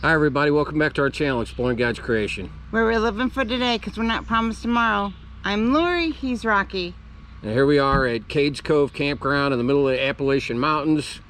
Hi everybody, welcome back to our channel, Exploring God's Creation. Where we're living for today because we're not promised tomorrow. I'm Lori, he's Rocky. And here we are at Cades Cove Campground in the middle of the Appalachian Mountains.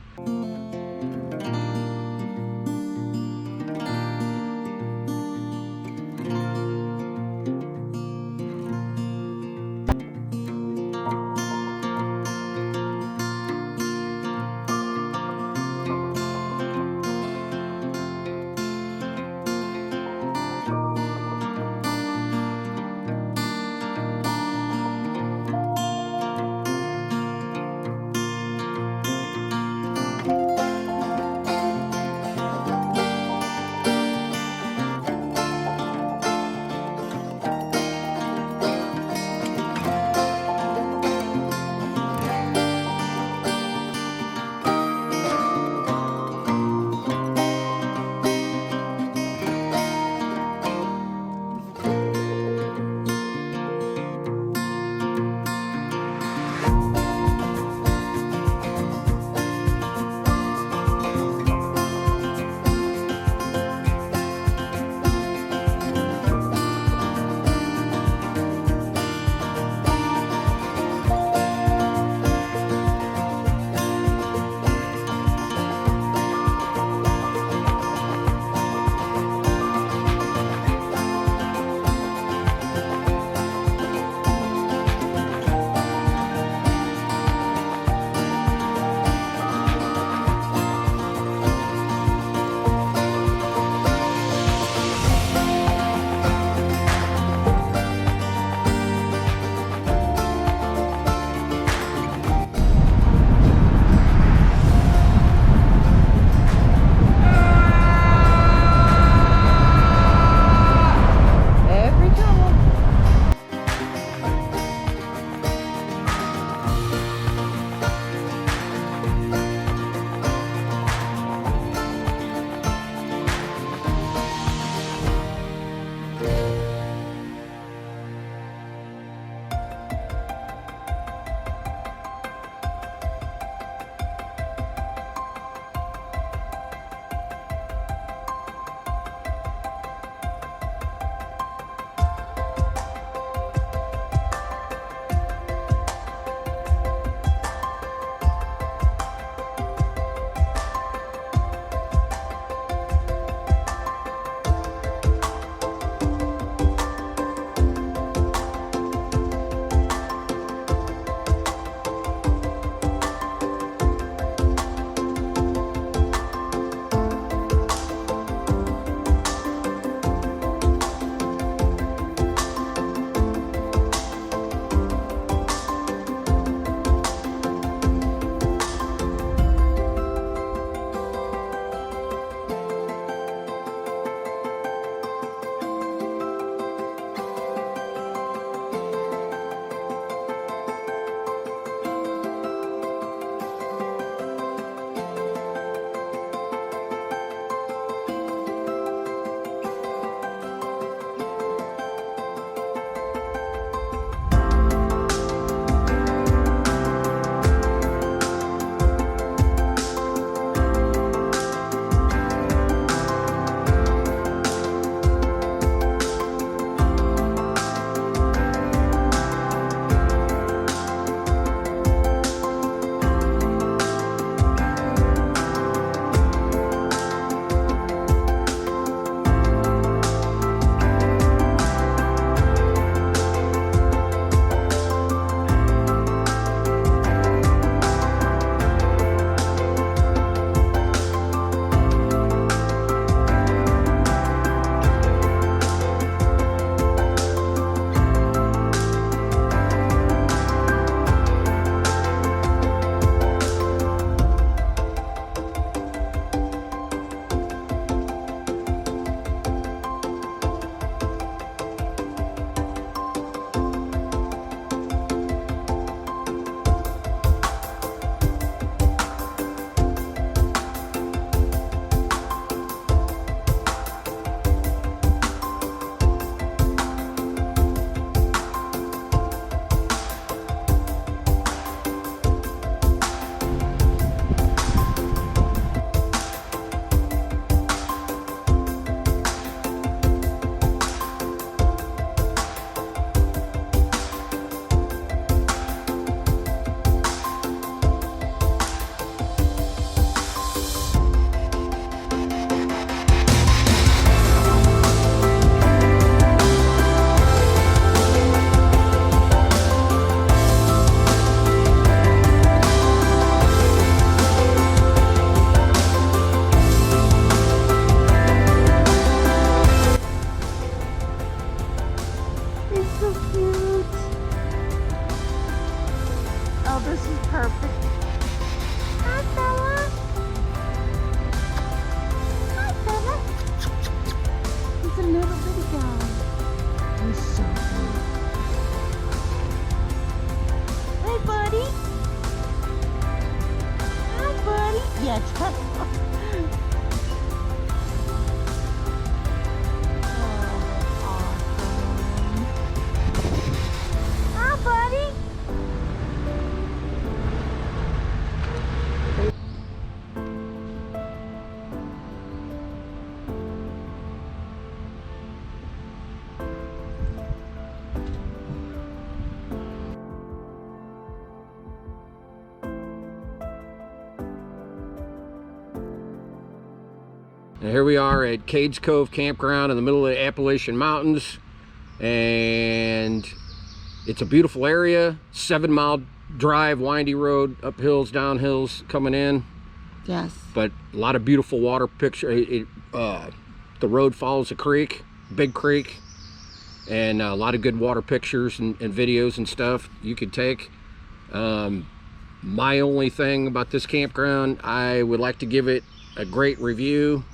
Oh, this is perfect. Hi, fella. Hi, fella. He's a little bitty guy. He's so cute. Hey, buddy. Hi, buddy. Yeah, And here we are at Cades Cove Campground in the middle of the Appalachian Mountains, and it's a beautiful area. 7-mile drive, windy road, up hills, down hills coming in. yes. But a lot of beautiful water picture. The road follows a creek, big creek, and a lot of good water pictures and videos and stuff you could take. My only thing about this campground, I would like to give it a great review,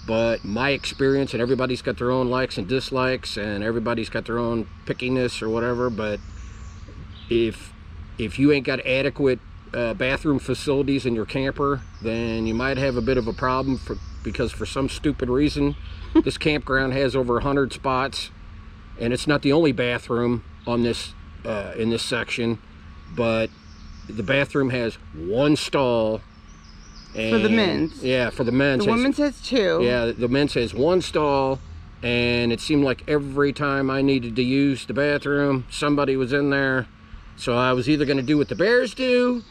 but my experience, and everybody's got their own likes and dislikes, and everybody's got their own pickiness or whatever, but if you ain't got adequate bathroom facilities in your camper, then you might have a bit of a problem, because for some stupid reason this campground has over 100 spots, and it's not the only bathroom on this in this section, but the bathroom has one stall. And, for the men's. Yeah, for the men's. The women's has 2. Yeah, the men's has 1 stall, and it seemed like every time I needed to use the bathroom, somebody was in there. So I was either going to do what the bears do,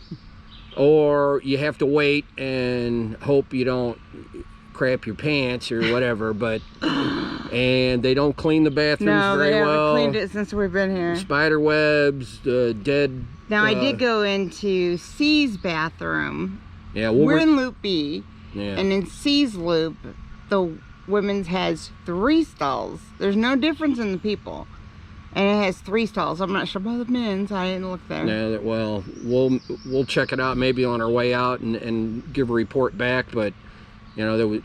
or you have to wait and hope you don't crap your pants or whatever. But and they don't clean the bathrooms very well. No, they haven't cleaned it since we've been here. Spider webs, dead. Now I did go into C's bathroom. Yeah, well, we're in Loop B, yeah. And in C's Loop, the women's has 3 stalls. There's no difference in the people, and it has 3 stalls. I'm not sure about the men's. I didn't look there. Yeah, well, we'll check it out maybe on our way out and give a report back. But you know, there was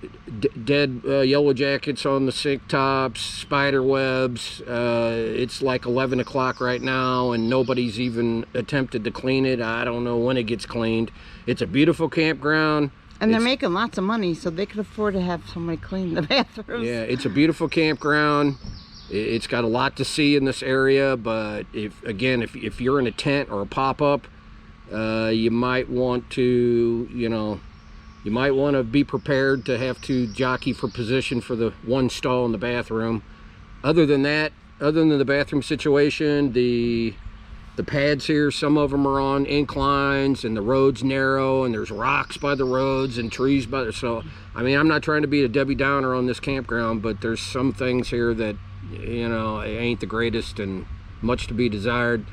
dead yellow jackets on the sink tops, spider webs. It's like 11 o'clock right now, and nobody's even attempted to clean it. I don't know when it gets cleaned. It's a beautiful campground. And they're making lots of money, so they could afford to have somebody clean the bathrooms. Yeah, it's a beautiful campground. It's got a lot to see in this area, but if you're in a tent or a pop-up, you might want to, you might want to be prepared to have to jockey for position for the 1 stall in the bathroom. Other than that, other than the bathroom situation, the pads here, some of them are on inclines, and the road's narrow, and there's rocks by the roads and trees by the, so I mean, I'm not trying to be a Debbie Downer on this campground, but there's some things here that ain't the greatest and much to be desired.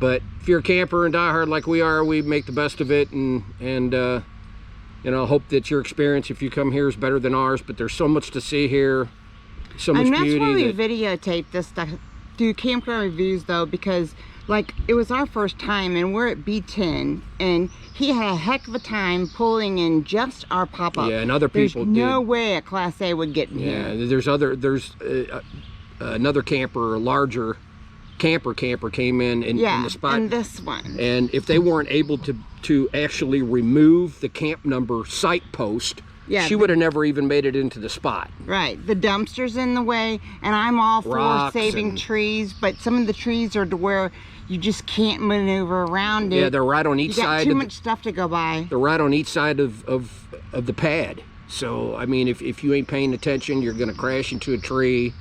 But if you're a camper and diehard like we are, we make the best of it, and hope that your experience, if you come here, is better than ours. But there's so much to see here, so much beauty. And that's why we videotape this stuff, do campground reviews though, because like it was our first time, and we're at B10, and he had a heck of a time pulling in just our pop-up. Yeah, and other people did. There's no way a Class A would get in here. Yeah, there's another camper, a larger camper came in the spot. And this one. And if they weren't able to actually remove the camp number site post, she would have never even made it into the spot. Right. The dumpster's in the way, and I'm all for saving trees, but some of the trees are to where you just can't maneuver around it. Yeah, they're right on each side. You got too much stuff to go by. They're right on each side of the pad. So, I mean, if you ain't paying attention, you're going to crash into a tree.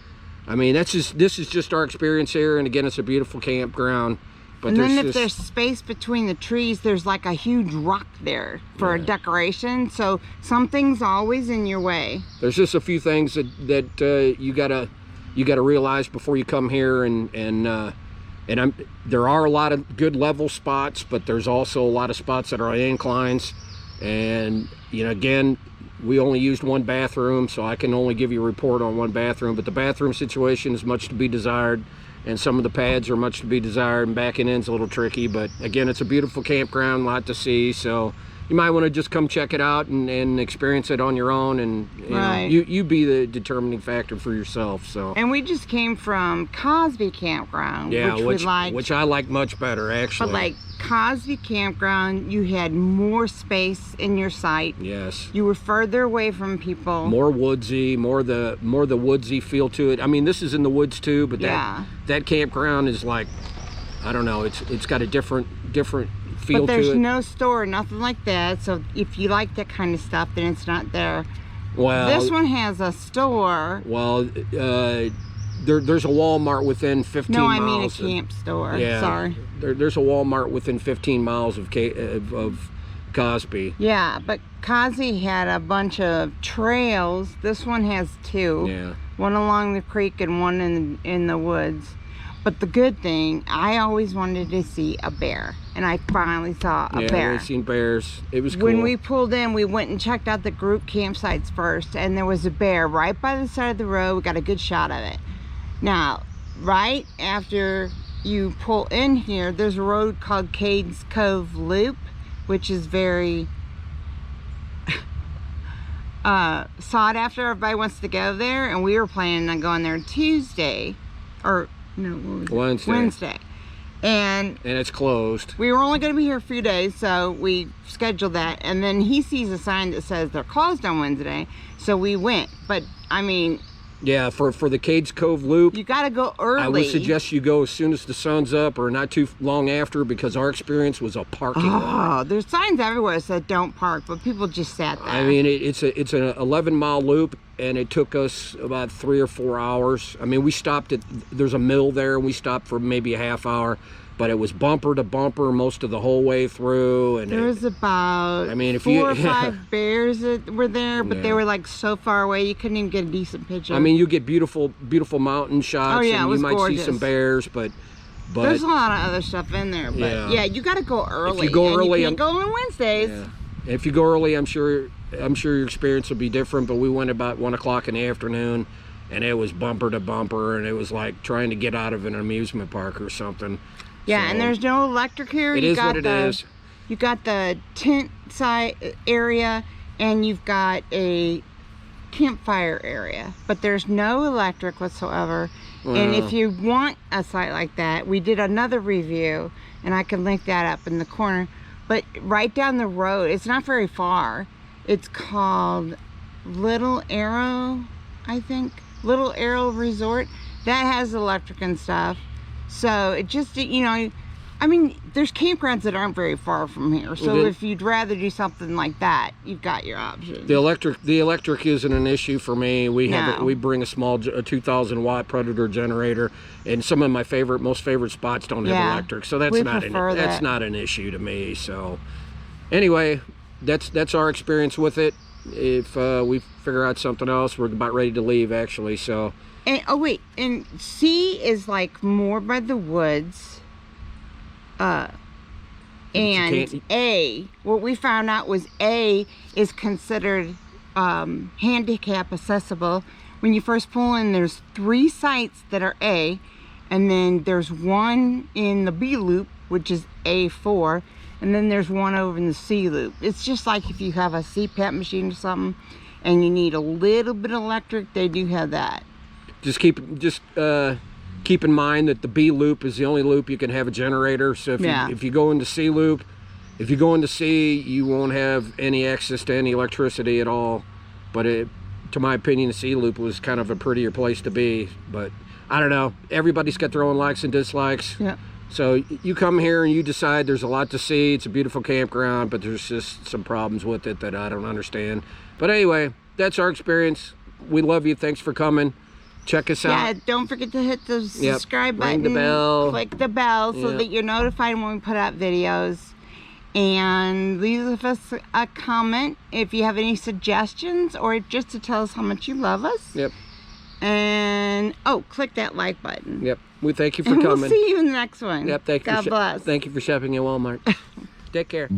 I mean, this is just our experience here, and again, it's a beautiful campground. But and then if there's space between the trees, there's like a huge rock there for a decoration. So something's always in your way. There's just a few things that you gotta realize before you come here, and there are a lot of good level spots, but there's also a lot of spots that are on inclines. And again, we only used 1 bathroom, so I can only give you a report on 1 bathroom. But the bathroom situation is much to be desired. and some of the pads are much to be desired, and backing in's a little tricky. But again, it's a beautiful campground, a lot to see, so you might want to just come check it out and experience it on your own, and you be the determining factor for yourself. So. And we just came from Cosby Campground, which I like much better, actually. But like Cosby Campground, you had more space in your sight. Yes. You were further away from people. More woodsy, more the woodsy feel to it. I mean, this is in the woods too, but that campground is like, I don't know, it's got a different feel but there's to it. No store, nothing like that. So if you like that kind of stuff, then it's not there. Well, this one has a store. Well, there's a Walmart within 15 miles. No, I mean a camp store. Yeah, sorry. There's a Walmart within 15 miles of Cosby. Yeah, but Cosby had a bunch of trails. This one has two. Yeah. One along the creek and one in the woods. But the good thing, I always wanted to see a bear, and I finally saw a bear. Yeah, we've seen bears. It was cool. When we pulled in, we went and checked out the group campsites first, and there was a bear right by the side of the road. We got a good shot of it. Now, right after you pull in here, there's a road called Cades Cove Loop, which is very sought after. Everybody wants to go there, and we were planning on going there Tuesday, or no, what was it? Wednesday. And it's closed. We were only going to be here a few days, so we scheduled that. And then he sees a sign that says they're closed on Wednesday, so we went. But I mean, yeah, for the Cades Cove Loop, you got to go early. I would suggest you go as soon as the sun's up, or not too long after, because our experience was a parking lot. Oh, there's signs everywhere that said don't park, but people just sat there. I mean, it's an 11-mile loop, and it took us about 3 or 4 hours. I mean, we stopped at, there's a mill there, and we stopped for maybe a half hour, but it was bumper to bumper most of the whole way through. And there was about 4 or 5 bears that were there, but they were like so far away you couldn't even get a decent picture. I mean, you get beautiful mountain shots, and you might see some bears, but there's a lot of other stuff in there. But yeah, you got to go early. If you go early, you can't go on Wednesdays. Yeah. If you go early, I'm sure your experience will be different. But we went about 1 o'clock in the afternoon, and it was bumper to bumper, and it was like trying to get out of an amusement park or something. Yeah, so, and there's no electric here. It is what it is. You got the tent side area, and you've got a campfire area, but there's no electric whatsoever. Wow. And if you want a site like that, we did another review, and I can link that up in the corner. But right down the road, it's not very far. It's called Little Arrow, I think. Little Arrow Resort. That has electric and stuff. So it just, you know, I mean, there's campgrounds that aren't very far from here. So if you'd rather do something like that, you've got your options. The electric isn't an issue for me. We bring a small 2,000 watt Predator generator, and some of my most favorite spots don't have electric. So that's not an issue to me. So anyway, that's our experience with it. If we figure out something else, we're about ready to leave actually. So. And, oh wait, and C is like more by the woods. And A, what we found out was A is considered handicap accessible. When you first pull in, there's 3 sites that are A, and then there's one in the B loop, which is A4, and then there's one over in the C loop. It's just like if you have a CPAP machine or something, and you need a little bit of electric, they do have that. Just keep in mind that the B loop is the only loop you can have a generator. So if you go into C loop, you won't have any access to any electricity at all. But to my opinion, the C loop was kind of a prettier place to be. But I don't know. Everybody's got their own likes and dislikes. Yeah. So you come here and you decide there's a lot to see. It's a beautiful campground, but there's just some problems with it that I don't understand. But anyway, that's our experience. We love you. Thanks for coming. Check us out. Yeah, don't forget to hit the subscribe button. Ring the bell. Click the bell so that you're notified when we put out videos. And leave us a comment if you have any suggestions, or just to tell us how much you love us. Yep. And, click that like button. Yep. We thank you for coming. We'll see you in the next one. Yep. God bless. Thank you for shopping at Walmart. Take care.